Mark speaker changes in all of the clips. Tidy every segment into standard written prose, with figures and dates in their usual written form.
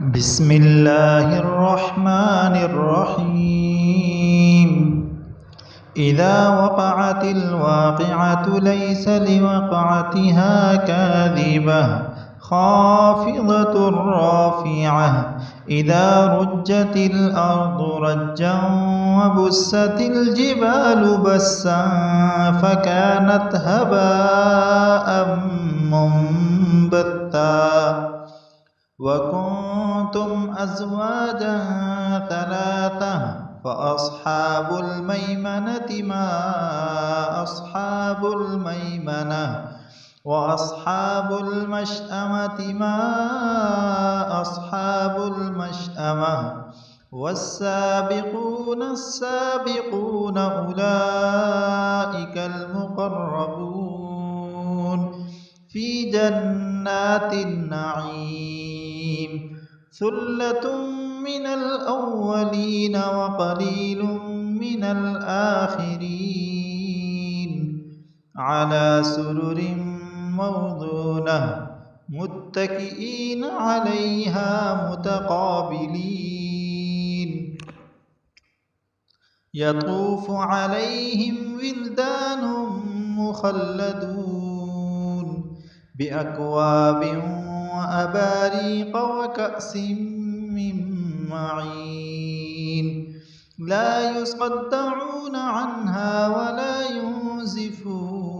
Speaker 1: بسم الله الرحمن الرحيم. إذا وقعت الواقعة ليس لوقعتها كاذبة خافضة رافعة. إذا رجت الأرض رجا وبست الجبال بسا فكانت هباء منبثا وكنتم أزواجا ثلاثة فأصحاب الميمنة ما أصحاب الميمنة وأصحاب المشأمة ما أصحاب المشأمة والسابقون السابقون أولئك المقربون في جنات النعيم. ثلة من الأولين وقليل من الآخرين على سرر موضونة متكئين عليها متقابلين. يطوف عليهم ولدان مخلدون بأكواب وأباريق وكأس من معين لا يصدعون عنها ولا ينزفون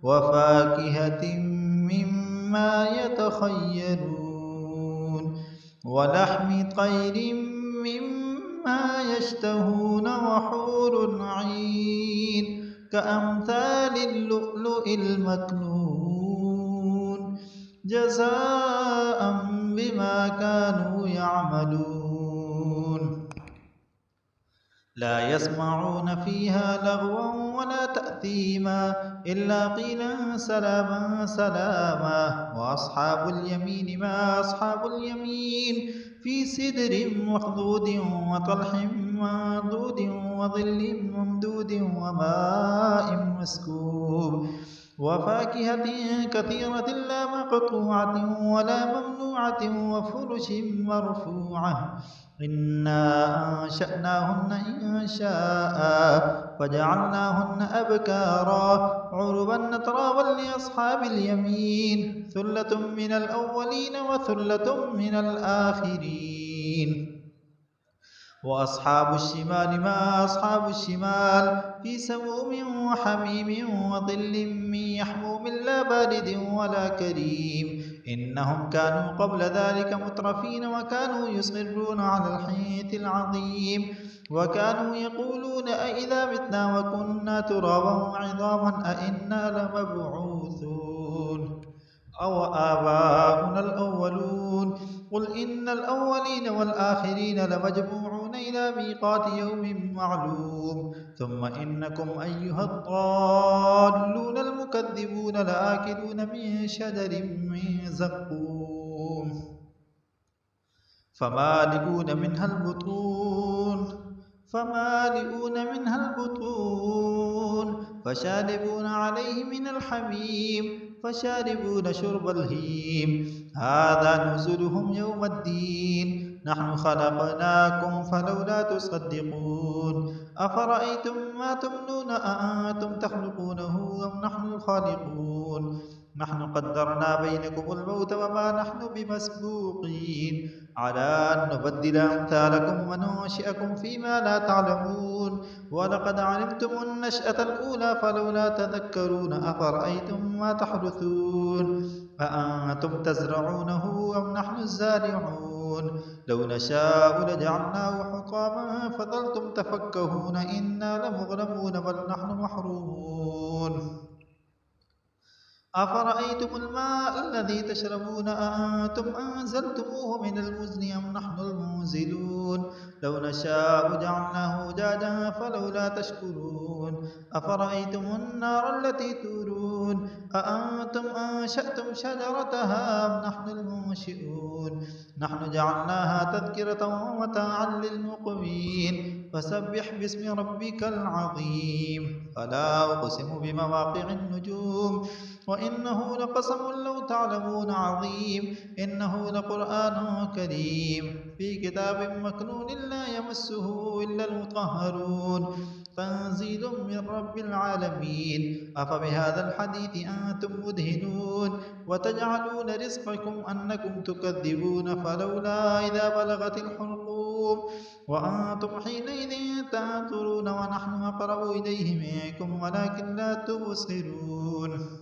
Speaker 1: وفاكهة مما يتخيرون ولحم طير مما يشتهون وحور عين كأمثال اللؤلؤ المكنون جزاء بما كانوا يعملون. لا يسمعون فيها لغوا ولا تأثيما إلا قيلا سلاما سلاما. وأصحاب اليمين ما أصحاب اليمين في سدر مخضود وطلح منضود وظل ممدود وماء مسكوب وفاكهة كثيرة لا مقطوعة ولا ممنوعة وفرش مرفوعة. إنا أنشأناهن إنشاء فجعلناهن أبكارا عربا أترابا لأصحاب اليمين ثلة من الأولين وثلة من الآخرين. وأصحاب الشمال ما أصحاب الشمال في سموم وحميم وظل من يحموم لا بارد ولا كريم. إنهم كانوا قبل ذلك مترفين وكانوا يصرون على الحنث العظيم وكانوا يقولون أئذا متنا وكنا ترابا وعظاما أئنا لمبعوثون أو آباؤنا الأولون. قل إن الأولين والآخرين لمجموعون إلى ميقات يوم معلوم ثم إنكم أيها الضالون المكذبون لآكلون من شجر من زقوم فمالئون منها البطون فشاربون عليه من الحميم فشاربون شرب الهيم. هذا نزلهم يوم الدين نحن خلقناكم فلولا تصدقون. أفرأيتم ما تمنون أأنتم تخلقونه أم نحن الخالقون. نحن قدرنا بينكم الموت وما نحن بمسبوقين على أن نبدل أمثالكم وننشئكم فيما لا تعلمون. ولقد علمتم النشأة الأولى فلولا تذكرون. أفرأيتم ما تحدثون أأنتم تزرعونه أم نحن الزارعون. لو نشاء لجعلناه حطاما فظلتم تفكهون إنا لمغرمون بل نحن محرومون. أفرأيتم الماء الذي تشربون أأنتم أنزلتموه من المزن أم نحن المنزلون. لو نشاء جعلناه أجاجا فلولا تشكرون. أفرأيتم النار التي تورون أأنتم أنشأتم شجرتها أم نحن المنشئون. نحن جعلناها تذكرة ومتاعا للمقوين. فسبح باسم ربك العظيم. فلا أقسم بمواقع النجوم وإنه لقسم لو تعلمون عظيم إنه لقرآن كريم في كتاب مكنون لا يمسه إلا المطهرون تنزيل من رب العالمين أفبهذا الحديث أنتم مدهنون وتجعلون رزقكم أنكم تكذبون فلولا إذا بلغت الحلقوم وأنتم حينئذ تنظرون ونحن أقرب إليه منكم ولكن لا تبصرون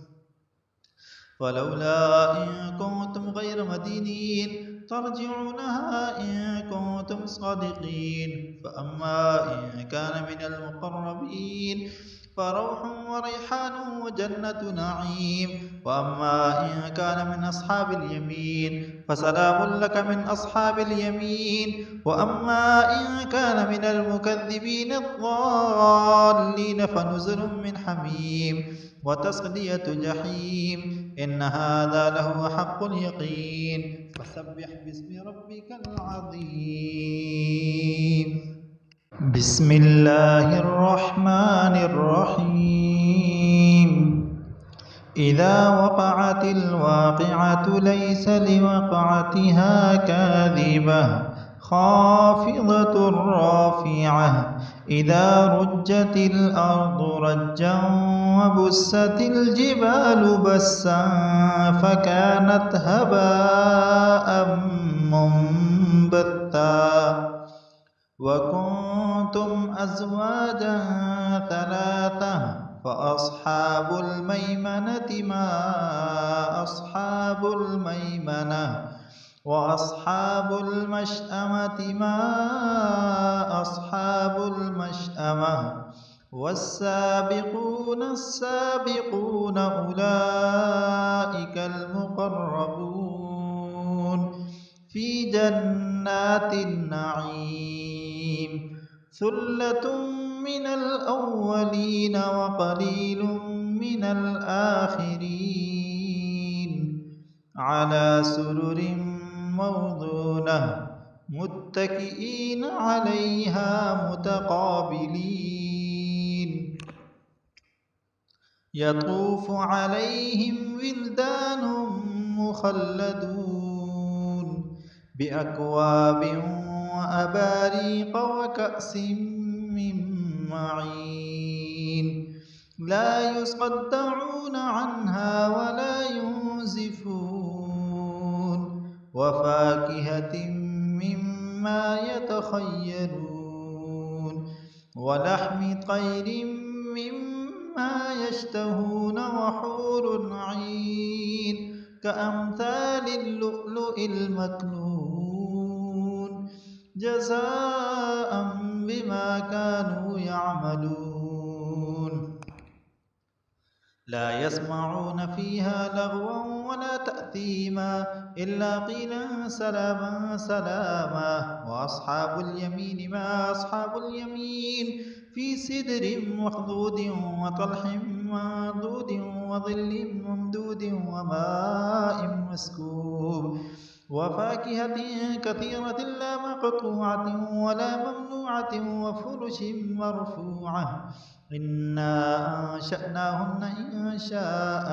Speaker 1: ولولا إن كنتم غير مدينين ترجعونها إن كنتم صادقين فأما إن كان من المقربين فروح وريحان وجنة نعيم وأما إن كان من أصحاب اليمين فسلام لك من أصحاب اليمين وأما إن كان من المكذبين الضالين فنزل من حميم وتصلية جحيم إن هذا لهو حق اليقين فسبح باسم ربك العظيم بسم الله الرحمن الرحيم إذا وقعت الواقعة ليس لوقعتها كاذبة خافضة رافعة إذا رجت الأرض رجا وبست الجبال بسا فكانت هباء منبثا وكنتم أزواجا ثلاثة فأصحاب الميمنة ما أصحاب الميمنة وأصحاب المشأمة ما أصحاب المشأمة والسابقون السابقون أولئك المقربون في جنات النعيم ثلة من الأولين وقليل من الآخرين على سرر موضونة متكئين عليها متقابلين يطوف عليهم ولدان مخلدون بأكواب وأباريق وكأس من معين لا يصدعون عنها ولا ينزفون وفاكهة مما يتخيرون ولحم طير مما يشتهون وحور عين كأمثال اللؤلؤ المكنون جزاء بما كانوا يعملون لا يسمعون فيها لغوا ولا تأثيما إلا قيلا سلاما سلاما وأصحاب اليمين ما أصحاب اليمين في سدر مخضود وطلح منضود وظل ممدود وماء مسكوب وفاكهة كثيرة لا مقطوعة ولا ممنوعة وفرش مرفوعة إنا أنشأناهن إنشاء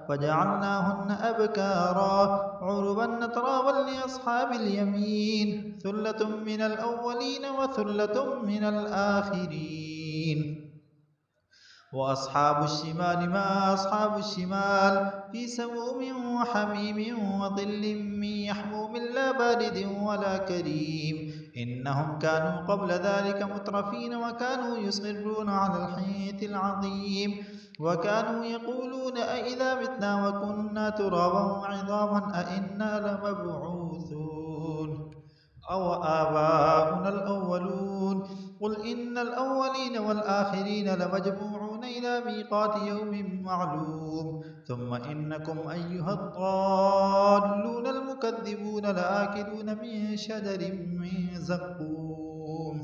Speaker 1: فجعلناهن أبكارا عربا أترابا لأصحاب اليمين ثلة من الأولين وثلة من الآخرين وأصحاب الشمال ما أصحاب الشمال في سموم وحميم وظل من يحموم لا بارد ولا كريم إنهم كانوا قبل ذلك مترفين وكانوا يصرون على الحنث العظيم وكانوا يقولون أئذا متنا وكنا ترابا وعظاما أئنا لمبعوثون أو آباؤنا الأولون قل إن الأولين والآخرين لمجموعون إلى ميقات يوم معلوم ثم إنكم أيها الضالون المكذبون لآكلون من شجر من زقوم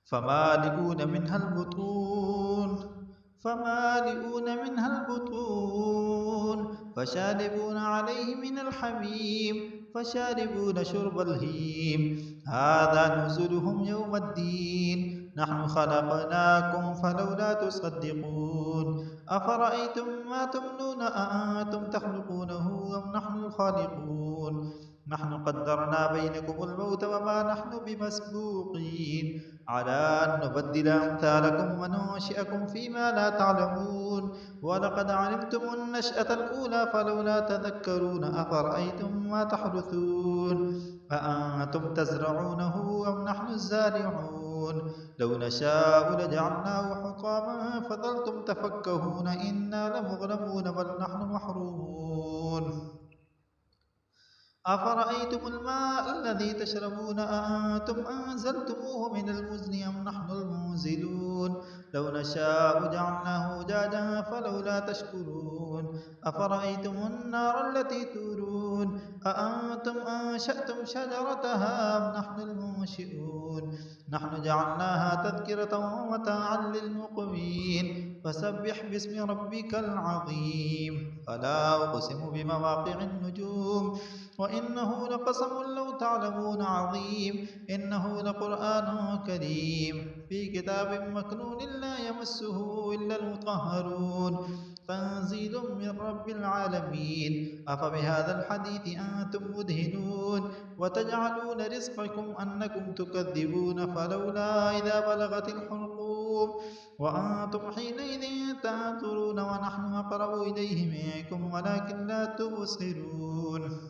Speaker 1: فمالئون منها البطون فشاربون عليه من الحميم فشاربون شرب الهيم هذا نزلهم يوم الدين نحن خلقناكم فلولا تصدقون أفرأيتم ما تمنون أأنتم تخلقونه أم نحن الخالقون نحن قدرنا بينكم الموت وما نحن بمسبوقين على أن نبدل أمثالكم وننشئكم فيما لا تعلمون ولقد علمتم النشأة الأولى فلولا تذكرون أفرأيتم ما تحدثون أأنتم تزرعونه أم نحن الزارعون لو نشاء لجعلناه حطاما فظلتم تفكهون إنا لمغرمون بل نحن محرومون أفرأيتم الماء الذي تشربون أأنتم أنزلتموه من المزن أم نحن المنزلون لو نشاء جعلناه أجاجا فلولا تشكرون أفرأيتم النار التي تورون أأنتم أنشأتم شجرتها أم نحن المنشئون نحن جعلناها تذكرة ومتاعا للمقوين فسبح باسم ربك العظيم فلا أقسم بمواقع النجوم وإنه لقسم لو تعلمون عظيم إنه لقرآن كريم في كتاب مكنون لا يمسه إلا المطهرون تنزيل من رب العالمين أفبهذا الحديث أنتم مدهنون وتجعلون رزقكم أنكم تكذبون فلولا إذا بلغت الحلقوم وأنتم حينئذ تنظرون ونحن أقرب إليه منكم ولكن لا تبصرون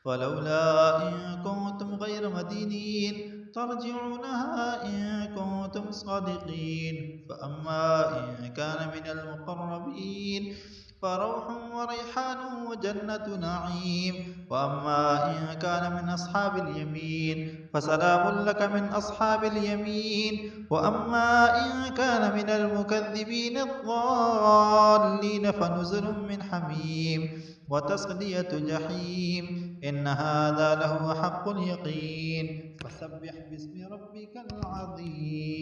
Speaker 1: ولولا إن كنتم غير مدينين ترجعونها إن كنتم صادقين فأما إن كان من المقربين فروح وريحان وجنة نعيم وأما إن كان من أصحاب اليمين فسلام لك من أصحاب اليمين وأما إن كان من المكذبين الضالين فنزل من حميم وتصلية جحيم إن هذا لهو حق اليقين فسبح باسم ربك العظيم